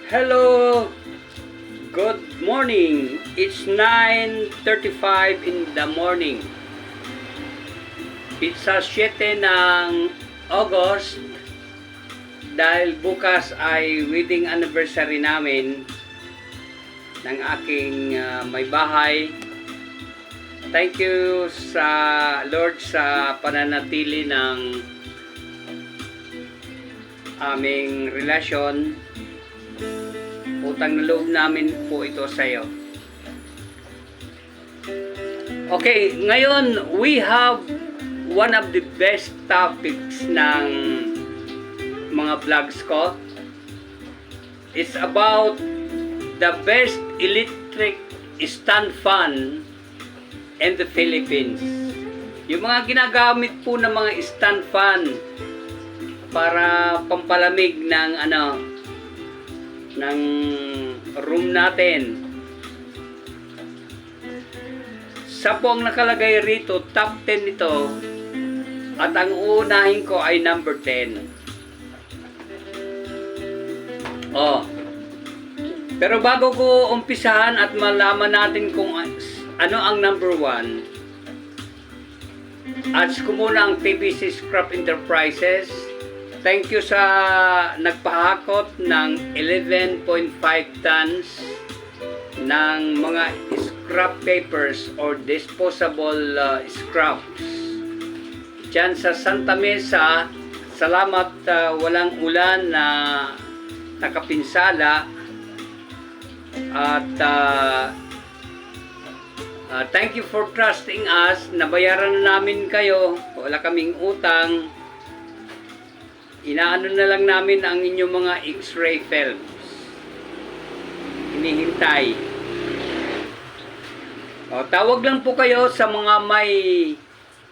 Hello, good morning. It's 9:35 in the morning. Pizza 7 ng August dahil bukas ay wedding anniversary namin ng aking may bahay. Thank you sa Lord sa pananatili ng aming relasyon. Utang na loob namin po ito sa iyo. Okay, ngayon we have one of the best topics ng mga vlogs ko. It's about the best electric stand fan in the Philippines. Yung mga ginagamit po ng mga stand fan para pampalamig ng room natin. Sa po ang nakalagay rito, top 10 nito, at ang uunahin ko ay number 10. Pero bago ko umpisahan at malaman natin kung ano ang number 1, ads ko muna ang PVC Scrap Enterprises. Thank you sa nagpahakot ng 11.5 tons ng mga scrap papers or disposable scraps. Diyan sa Santa Mesa, salamat walang ulan na nakapinsala at thank you for trusting us. Nabayaran na namin kayo, wala kaming utang. Inaano na lang namin ang inyong mga X-ray films. Hinihintay. Tawag lang po kayo sa mga may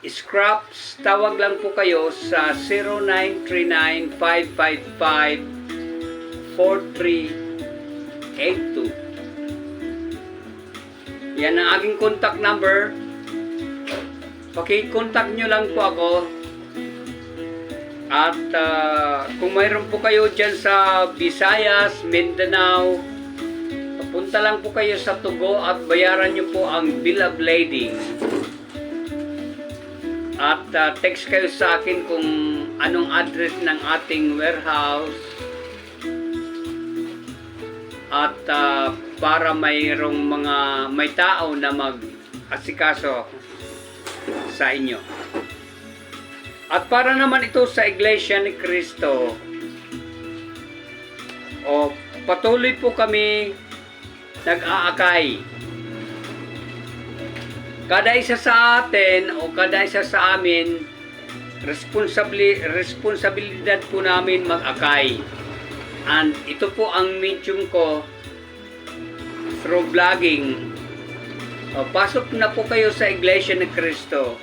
scraps. Tawag lang po kayo sa 0939-555-4382. Yan ang aking contact number. Contact nyo lang po ako. At kung mayroon po kayo dyan sa Visayas, Mindanao, punta lang po kayo sa Tugo at bayaran nyo po ang bill of lading. At text kayo sa akin kung anong address ng ating warehouse. At para mayroong may tao na mag-asikaso sa inyo. At para naman ito sa Iglesia ni Cristo, patuloy po kami nag-aakay. Kada isa sa atin o kada isa sa amin, responsibilidad po namin mag-akay. And ito po ang medium ko through vlogging. Pasok na po kayo sa Iglesia ni Cristo.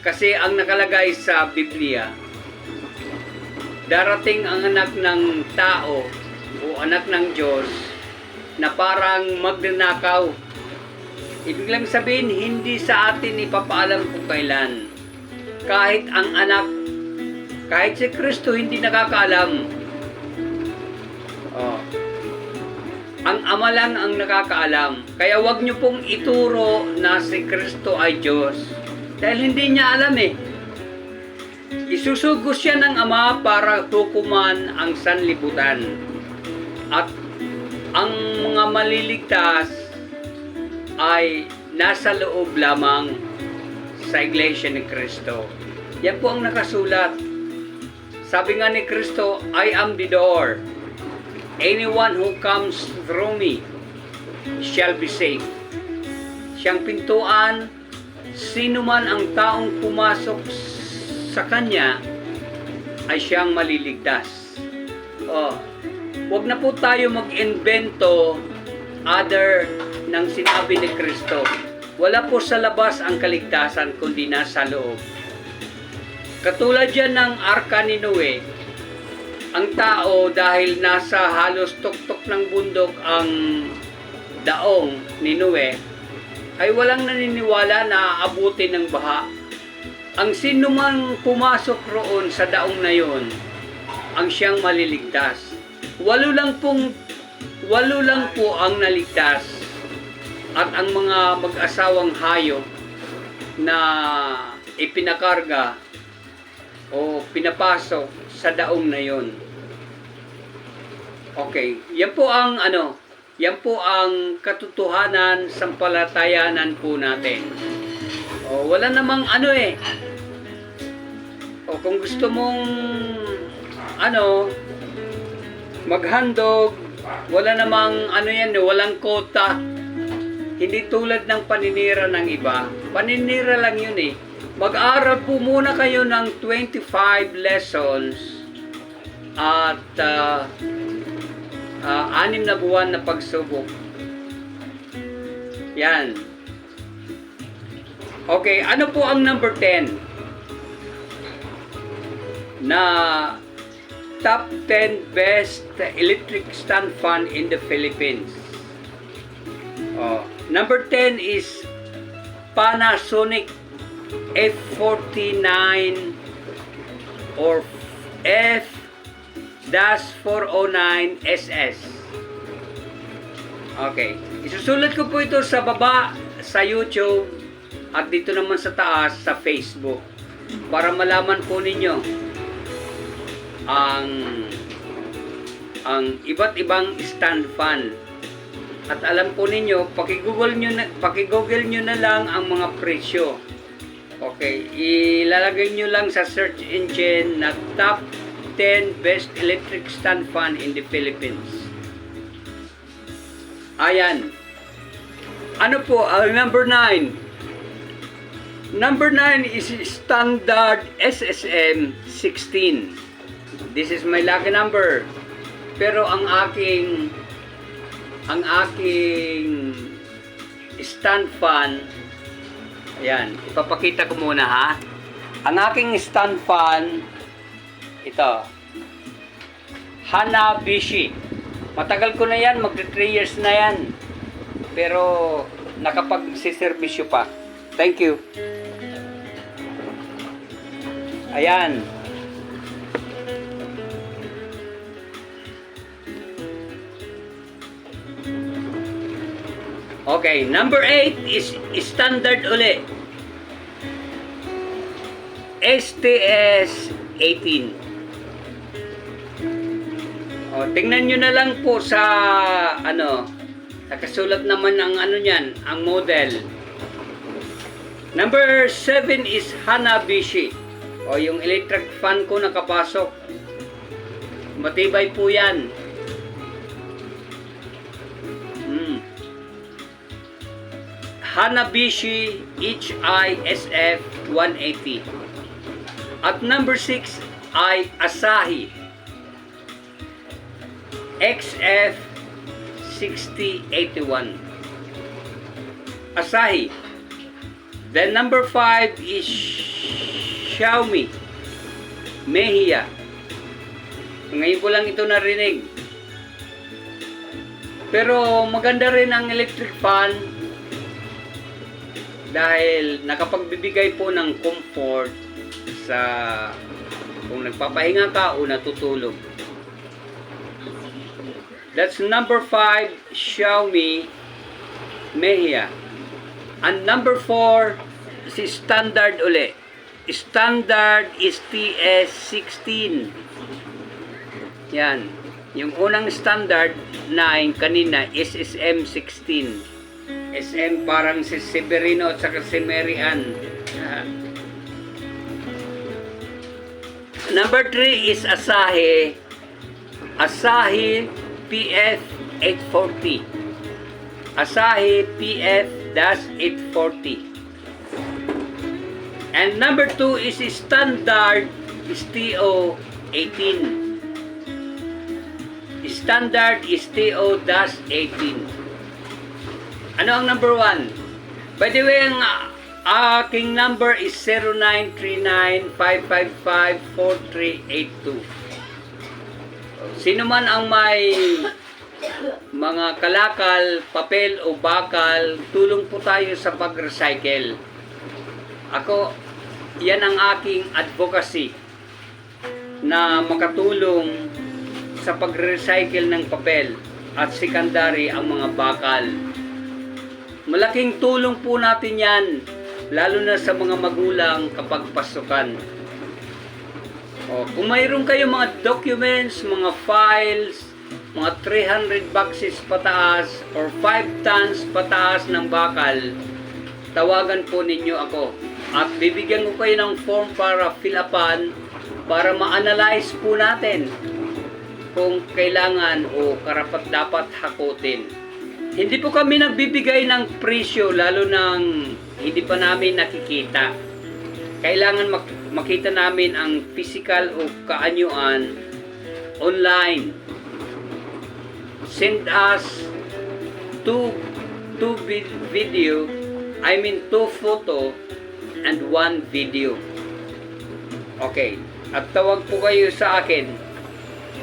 Kasi ang nakalagay sa Biblia, darating ang anak ng tao o anak ng Diyos na parang magnanakaw. Ibig lang sabihin, hindi sa atin ipapaalam kung kailan. Kahit ang anak, kahit si Kristo hindi nakakaalam. Ang Ama lang ang nakakaalam. Kaya wag niyo pong ituro na si Kristo ay Diyos. Dahil hindi niya alam Isusugos siya ng Ama para hukuman ang sanlibutan. At ang mga maliligtas ay nasa loob lamang sa Iglesia ni Cristo. Yan po ang nakasulat. Sabi nga ni Cristo, I am the door. Anyone who comes through me shall be saved. Siyang pintuan. Sino man ang taong pumasok sa kanya ay siyang maliligtas. Huwag na po tayo mag-invento other ng sinabi ni Kristo. Wala po sa labas ang kaligtasan kundi nasa loob. Katulad yan ng arka ni Noe, ang tao dahil nasa halos tuktok ng bundok ang daong ni Noe, ay walang naniniwala na aabutin ng baha. Ang sino man pumasok roon sa daong na yon, ang siyang maliligtas. 8 lang pong 8 lang po ang naligtas at ang mga mag-asawang hayop na ipinakarga o pinapasok sa daong na yon. Okay, yan po ang yan po ang katotohanan sampalatayanan po natin. O wala namang o kung gusto mong maghandog, wala namang walang kota. Hindi tulad ng paninira ng iba. Paninira lang yun eh. Mag-aral po muna kayo ng 25 lessons at 6 na buwan na pagsubok. Yan. Okay, ano po ang number 10? Na top 10 best electric stand fan in the Philippines. Number 10 is Panasonic F49 or F-409SS. Okay. Isusulat ko po ito sa baba sa YouTube at dito naman sa taas sa Facebook para malaman po ninyo ang iba't ibang stand fan. At alam po ninyo, paki-google nyo na lang ang mga presyo. Okay, ilalagay nyo lang sa search engine na top 10 best electric stand fan in the Philippines. Ayan. Ano po ang number 9? Number 9 is standard SSM 16. This is my lucky number. Pero ang aking stand fan, ayan, ipapakita ko muna ha. Ang aking stand fan, ito, Hanabishi. Matagal ko na yan, magti 3 years na yan. Pero nakapagsiservisyo pa. Thank you. Ayan. Okay, number 8 is standard uli. STS 18. Tingnan nyo na lang po sa nakasulat naman ang niyan, ang model. Number 7 is Hanabishi. Yung electric fan ko nakapasok. Matibay po yan. Hanabishi HISF 180. At number 6 ay Asahi XF 6081. Asahi. Then number 5 is Xiaomi Mejia. Ngayon ko lang ito narinig. Pero maganda rin ang electric fan dahil nakapagbibigay po ng comfort sa kung nagpapahinga ka o natutulog. That's number 5, Xiaomi Mejia. And number 4, si standard uli. Standard is TS16. Yan. Yung unang standard 9 kanina is SM16. SM parang si Severino at saka si Mary Ann. Number 3 is Asahi. Asahi PF840. Asahi PF-840. And number 2 is standard is TO18. Standard is TO-18. Ano ang number 1? By the way, ang aking number is 0939-555-4382. Sino man ang may mga kalakal, papel o bakal, tulong po tayo sa pag-recycle. Ako, yan ang aking advocacy na makatulong sa pag-recycle ng papel. at secondary ang mga bakal. Malaking tulong po natin yan, lalo na sa mga magulang kapag pasukan. Kung mayroon kayong mga documents, mga files, mga 300 boxes pataas or 5 tons pataas ng bakal, tawagan po ninyo ako. At bibigyan ko kayo ng form para fill upan para ma-analyze po natin kung kailangan o karapat dapat hakutin. Hindi po kami nagbibigay ng presyo lalo nang hindi pa namin nakikita. Kailangan makita namin ang physical o kaanyuan online. Send us two photo and 1 video. Okay. At tawag po kayo sa akin.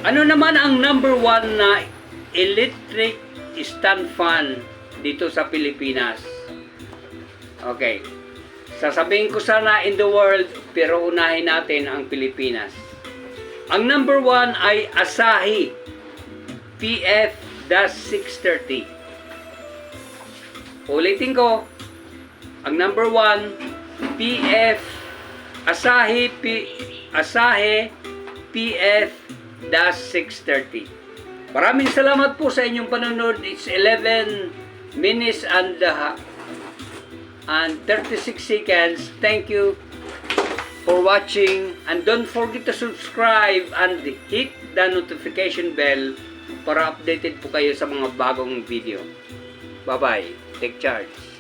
Ano naman ang number 1 na electric stand fan dito sa Pilipinas? Okay. Sasabihin ko sana in the world, pero unahin natin ang Pilipinas. Ang number 1 ay Asahi PF-630. Ulitin ko. Ang number 1, Asahi PF-630. Maraming salamat po sa inyong panonood. It's 11 minutes and 36 seconds. Thank you for watching, and don't forget to subscribe and hit the notification bell para updated po kayo sa mga bagong video. Bye-bye. Take charge.